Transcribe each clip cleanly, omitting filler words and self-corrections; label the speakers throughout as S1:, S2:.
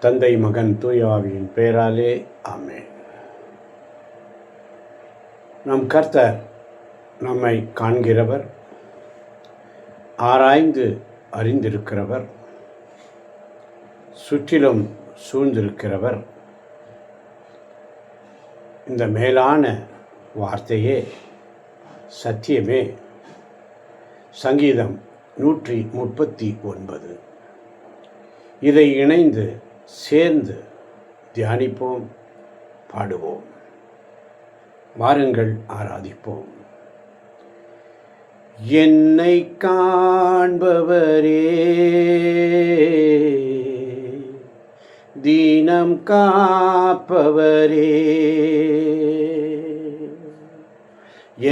S1: தந்தை மகன் தூய ஆவியின் பெயராலே ஆமென். நம் கர்த்தர் நம்மை காண்கிறவர், ஆராய்ந்து அறிந்திருக்கிறவர், சுற்றிலும் சூழ்ந்திருக்கிறவர். இந்த மேலான வார்த்தையே சத்தியமே. சங்கீதம் 139. இதை இணைந்து சேர்ந்து தியானிப்போம், பாடுவோம். வாருங்கள், ஆராதிப்போம். என்னை காண்பவரே, தீனம் காப்பவரே,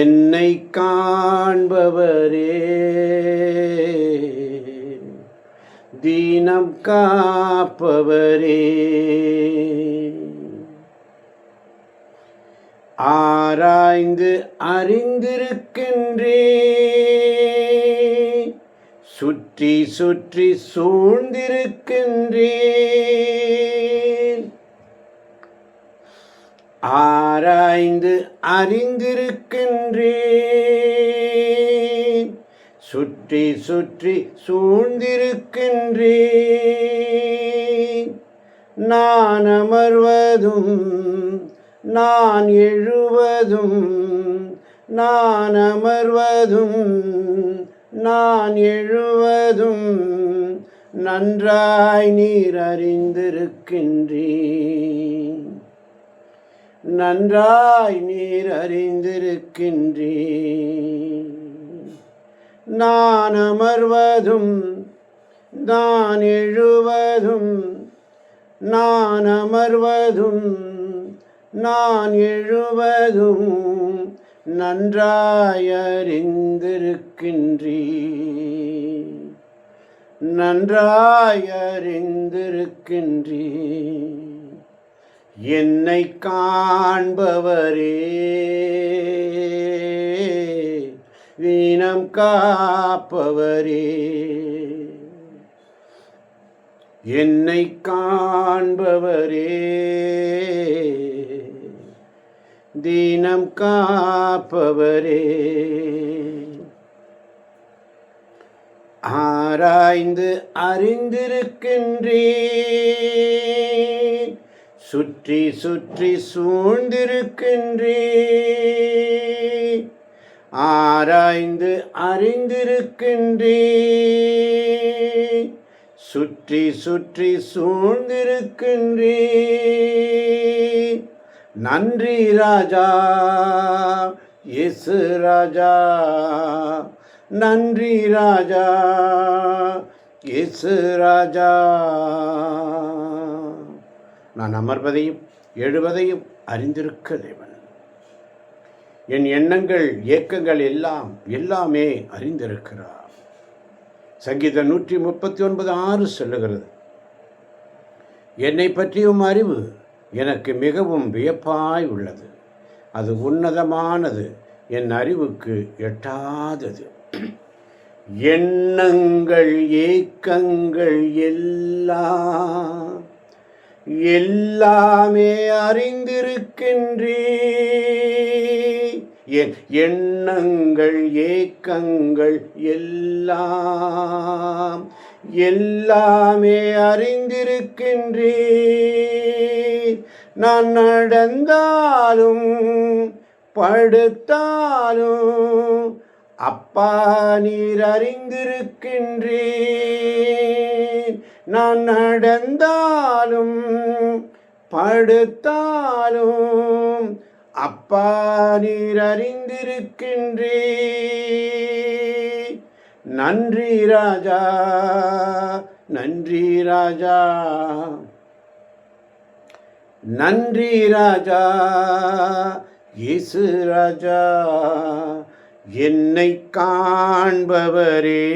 S1: என்னை காண்பவரே, தீனம் காப்பவரே, ஆராய்ந்து அறிந்திருக்கின்றேன், சுற்றி சுற்றி சூழ்ந்திருக்கின்றேன். ஆராய்ந்து அறிந்திருக்கின்றேன், சுற்றி சுற்றி சூழ்ந்திருக்கின்றேன். நான் அமர்வதும் நான் எழுவதும், நான் அமர்வதும் நான் எழுவதும் நன்றாய் நீர் அறிந்திருக்கின்றீர், நன்றாய் நீர் அறிந்திருக்கின்றீர். நான் அமர்வதும் நான் எழுவதும், நான் அமர்வதும் நான் எழுவதும் நன்றாய் அறிந்திருக்கின்றீர், நன்றாய் அறிந்திருக்கின்றீர். என்னை காண்பவரே, வீணம் காப்பவரே, என்னை காண்பவரே, தீனம் காப்பவரே, ஆராய்ந்து அறிந்திருக்கின்றேன், சுற்றி சுற்றி சூழ்ந்திருக்கின்றேன். ஆராய்ந்து அறிந்திருக்கின்றேன், சுற்றி சுற்றி சூழ்ந்திருக்கின்றேன். நன்றி ராஜா, இயேசு ராஜா, நன்றி ராஜா, இயேசு ராஜா. நான் அமர்வதையும் எழுவதையும் அறிந்திருக்க தேவன். என் எண்ணங்கள் ஏக்கங்கள் எல்லாமே அறிந்திருக்கிறார். சங்கீதம் 139:6 சொல்லுகிறது, என்னை பற்றியும் அறிவு எனக்கு மிகவும் வியப்பாய் உள்ளது, அது உன்னதமானது, என் அறிவுக்கு எட்டாதது. எண்ணங்கள் ஏக்கங்கள் எல்லாமே அறிந்திருக்கின்றேன். என் எண்ணங்கள் ஏக்கங்கள் எல்லாமே அறிந்திருக்கின்றேன். நான் நடந்தாலும் படுத்தாலும் அப்பா நீர் அறிந்திருக்கின்றேன். நான் நடந்தாலும் படுத்தாலும் அப்பா நீர் அறிந்திருக்கின்றேன். நன்றி ராஜா, நன்றி ராஜா, நன்றி ராஜா, இயேசு ராஜா. என்னை காண்பவரே,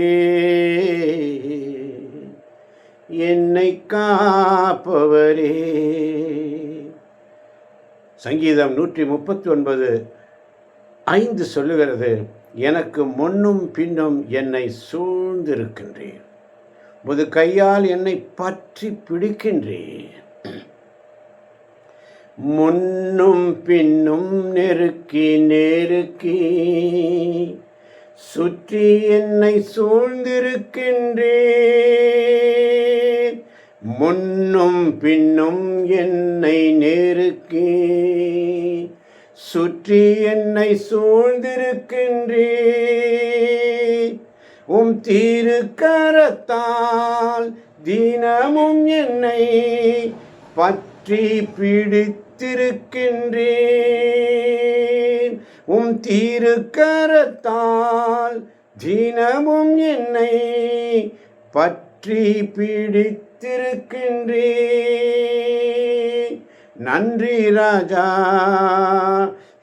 S1: என்னை காப்பவரே. சங்கீதம் 139:5 சொல்லுகிறது, எனக்கு முன்னும் பின்னும் என்னை சூழ்ந்திருக்கின்றேன், உமது கையால் என்னை பற்றி பிடிக்கின்றேன். முன்னும் பின்னும் நெருக்கி நெருக்கி சுற்றி என்னை சூழ்ந்திருக்கின்றேன். முன்னும் பின்னும் என்னை நெருக்கி சுற்றி என்னை சூழ்ந்திருக்கின்றேன். உம் திருக்கரத்தால் தினமும் என்னை பற்றி பிடித்திருக்கின்றேன். உம் திருக்கரத்தால் தினமும் என்னை பற்றி பிடித்திருக்கின்றேன். நன்றி ராஜா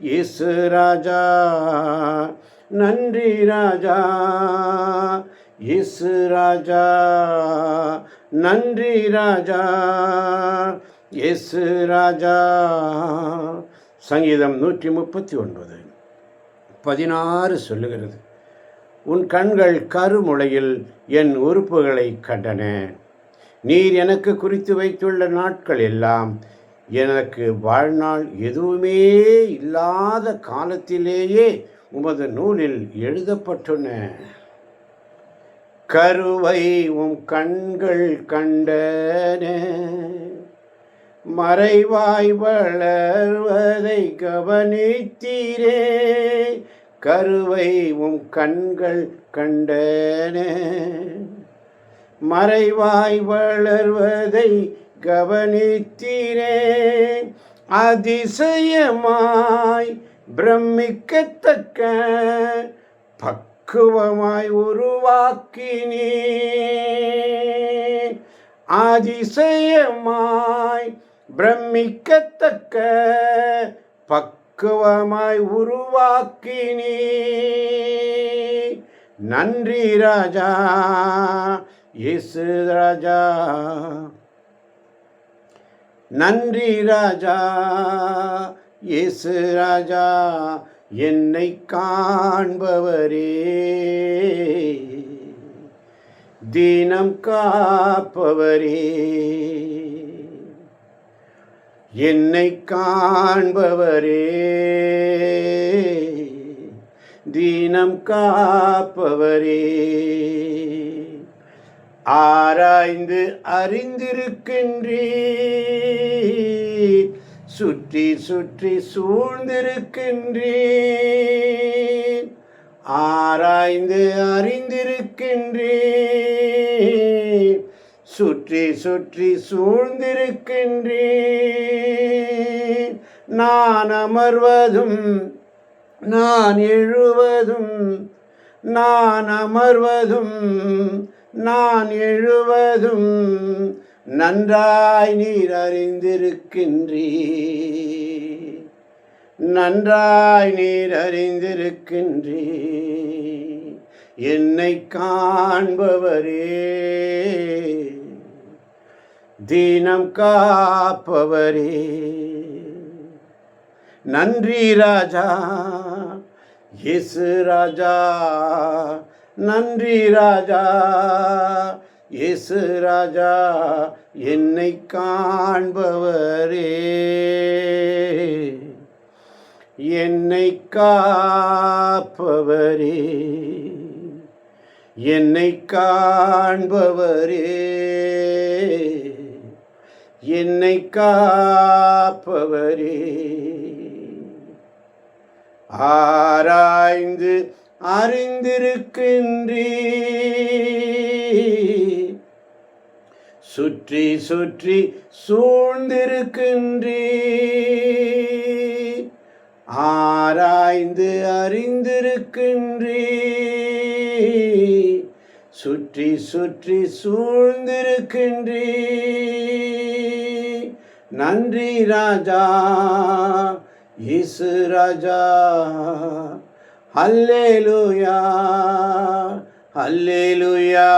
S1: இயேசு ராஜா, நன்றி ராஜா இயேசு ராஜா, நன்றி ராஜா இயேசு ராஜா. சங்கீதம் 139:16 சொல்லுகிறது, உன் கண்கள் கருமுளையில் என் உறுப்புகளை கண்டன. நீர் எனக்கு குறித்து வைத்துள்ள நாட்கள் எல்லாம் எனக்கு வாழ்நாள் எதுவுமே இல்லாத காலத்திலேயே உமது நூலில் எழுதப்பட்டுன. கருவை உம் கண்கள் கண்டன, மறைவாய் வளர்வதை கவனித்தீரே. கருவை உம் கண்கள் கண்டன, மறைவாய் வளர்வதை கவனித்தீரே. அதிசயமாய் பிரமிக்கத்தக்க பக்குவமாய் உருவாக்கினீர். அதிசயமாய் பிரமிக்கத்தக்க பக்குவமாய் உருவாக்கினீர். நன்றி ராஜா இயேசு ராஜா, நன்றி ராஜா இயேசு ராஜா. என்னை காண்பவரே, தினம் காப்பவரே. என்னை காண்பவரே, தினம் காப்பவரே. ஆராய்ந்து அறிந்திருக்கின்றீர், சுற்றி சுற்றி சூழ்ந்திருக்கின்றீர். ஆராய்ந்து அறிந்திருக்கின்றீர், சுற்றி சுற்றி சூழ்ந்திருக்கின்றீர். நான் அமர்வதும் நான் எழுவதும், நான் அமர்வதும் நான் எழுவதும் நன்றாய் நீர் அறிந்திருக்கின்றீர். நன்றாய் நீர் அறிந்திருக்கின்றீர். என்னை காண்பவரே, தினம் காப்பவரே. நன்றி ராஜா இயேசு ராஜா, நன்றி ராஜா இயேசு ராஜா. என்னை காண்பவரே, என்னை காப்பவரே. என்னை காண்பவரே, என்னை காப்பவரே. ஆராய்ந்து அறிந்திருக்கின்றீர், சுற்றி சுற்றி சூழ்ந்திருக்கின்றீர். ஆராய்ந்து அறிந்திருக்கின்றீர், சுற்றி சுற்றி சூழ்ந்திருக்கின்றீர். நன்றி ராஜா இயேசு ராஜா. அல்லேலூயா அல்லேலூயா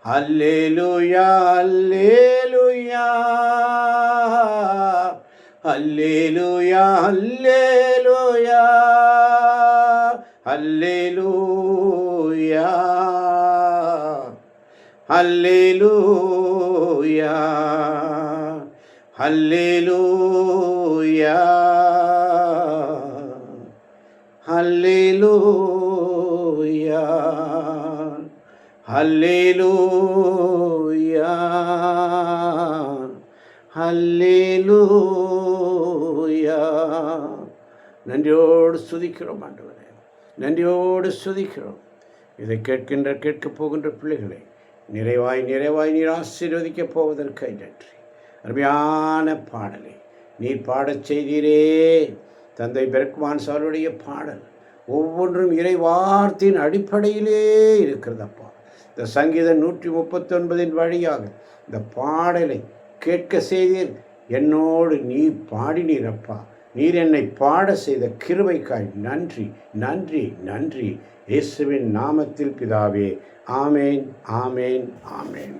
S1: அல்லேலூயா அல்லேலூயா அல்லேலூயா அல்லேலூயா அல்லேலூயா ஹல்லேலூயா, ஹல்லேலூயா, ஹல்லேலூயா, ஹல்லேலூயா, ஹல்லேலூயா. நன்றியோடு ஸ்துதிக்கிறோம் ஆண்டவரே, நன்றியோடு ஸ்துதிக்கிறோம். இதை கேட்கப் போகின்ற பிள்ளைகளை நிறைவாய் நீர் ஆசீர்வதிக்கப் போவதற்கு நன்றி. அருமையான பாடலை நீர் பாடச் செய்தீரே. தந்தை பெருக்குமான் சாருடைய பாடல் ஒவ்வொன்றும் இறை வார்த்தையின் அடிப்படையிலே இருக்கிறதப்பா. இந்த சங்கீதம் 139 வழியாக இந்த பாடலை கேட்க செய்தீர். என்னோடு நீ பாடினீரப்பா. நீர் என்னை பாட செய்த கிருபைக்காய் நன்றி, நன்றி, நன்றி. இயேசுவின் நாமத்தில் பிதாவே, ஆமேன், ஆமேன், ஆமேன்.